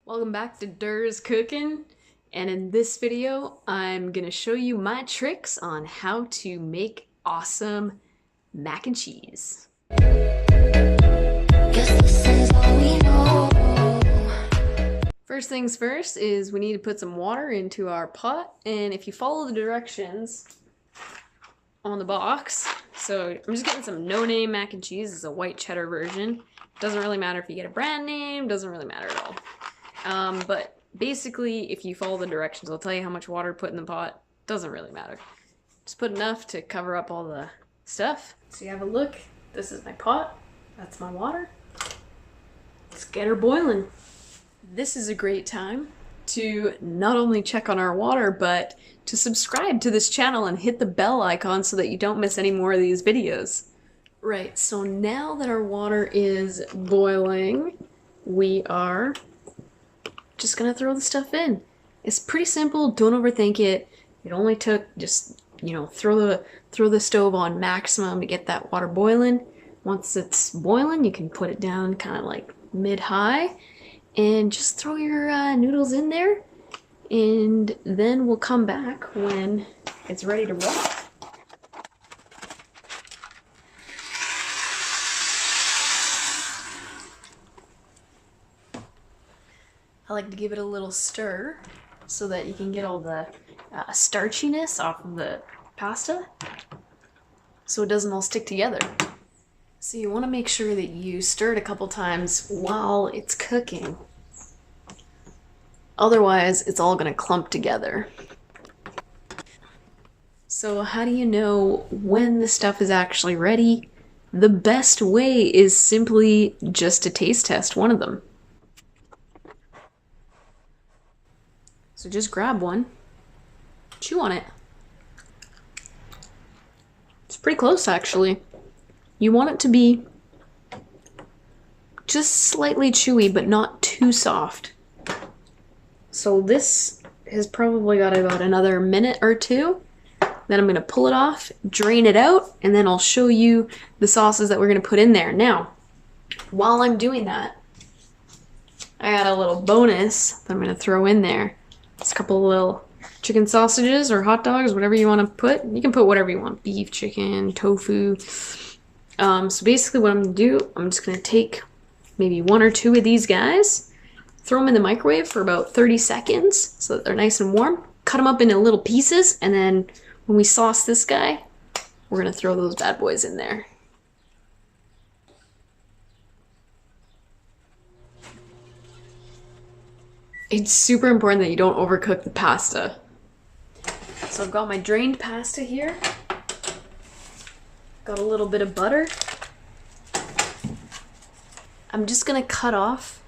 Welcome back to Dur's Cookin', and in this video I'm gonna show you my tricks on how to make awesome mac and cheese. First things first is we need to put some water into our pot, and if you follow the directions on the box, so I'm just getting some no-name mac and cheese. It's a white cheddar version. Doesn't really matter if you get a brand name, doesn't really matter at all. But basically, if you follow the directions, I'll tell you how much water to put in the pot. Doesn't really matter. Just put enough to cover up all the stuff. So you have a look. This is my pot. That's my water. Let's get her boiling. This is a great time to not only check on our water, but to subscribe to this channel and hit the bell icon so that you don't miss any more of these videos. Right, so now that our water is boiling, we are just gonna throw the stuff in. It's pretty simple, don't overthink it. It only took just, throw the stove on maximum to get that water boiling. Once it's boiling, you can put it down kind of like mid-high and just throw your noodles in there, and then we'll come back when it's ready to roll. I like to give it a little stir so that you can get all the starchiness off of the pasta so it doesn't all stick together. So you want to make sure that you stir it a couple times while it's cooking. Otherwise, it's all going to clump together. So how do you know when the stuff is actually ready? The best way is simply just to taste test one of them. So just grab one, chew on it. It's pretty close, actually. You want it to be just slightly chewy, but not too soft. So this has probably got about another minute or two. Then I'm gonna pull it off, drain it out, and then I'll show you the sauces that we're gonna put in there. Now, while I'm doing that, I got a little bonus that I'm gonna throw in there. Just a couple of little chicken sausages or hot dogs, whatever you want to put. You can put whatever you want. Beef, chicken, tofu. So basically what I'm going to do, I'm just going to take maybe one or two of these guys, throw them in the microwave for about 30 seconds so that they're nice and warm. Cut them up into little pieces, and then when we sauce this guy, we're going to throw those bad boys in there. It's super important that you don't overcook the pasta. So I've got my drained pasta here. Got a little bit of butter. I'm just gonna cut off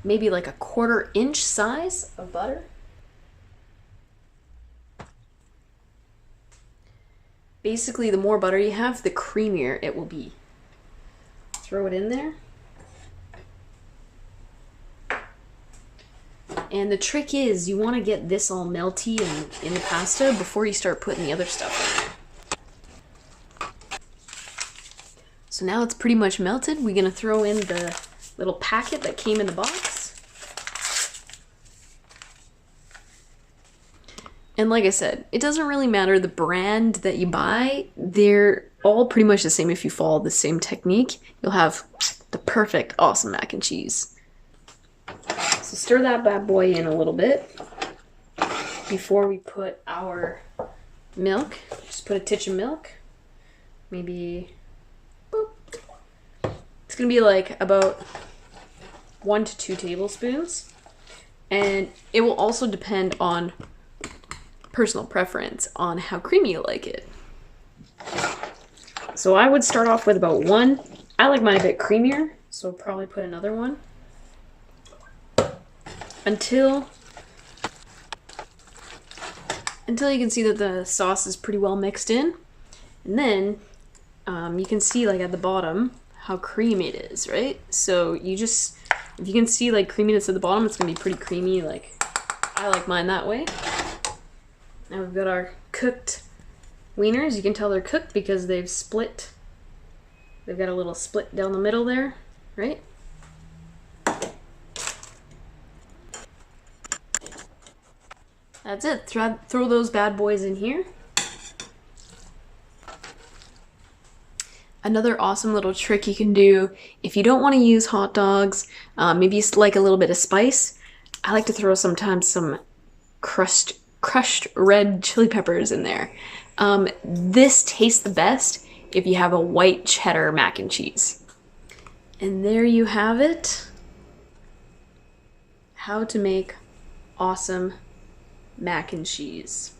maybe like a 1/4 inch size of butter. Basically, the more butter you have, the creamier it will be. Throw it in there. And the trick is you want to get this all melty in the pasta before you start putting the other stuff in there. So now it's pretty much melted. We're going to throw in the little packet that came in the box. And like I said, it doesn't really matter the brand that you buy. They're all pretty much the same. If you follow the same technique, you'll have the perfect awesome mac and cheese. So stir that bad boy in a little bit before we put our milk. Just put a titch of milk. Maybe, boop. It's gonna be like about 1 to 2 tablespoons. And it will also depend on personal preference on how creamy you like it. So I would start off with about 1. I like mine a bit creamier, so I'll probably put another one. Until you can see that the sauce is pretty well mixed in. And then you can see like at the bottom how creamy it is, right? So you just, if you can see like creaminess at the bottom, it's gonna be pretty creamy. Like I like mine that way. Now we've got our cooked wieners. You can tell they're cooked because they've split. They've got a little split down the middle there, right? That's it. Throw those bad boys in here. Another awesome little trick you can do if you don't want to use hot dogs, maybe you like a little bit of spice. I like to throw sometimes some crushed red chili peppers in there. This tastes the best if you have a white cheddar mac and cheese. And there you have it. How to make awesome mac and cheese.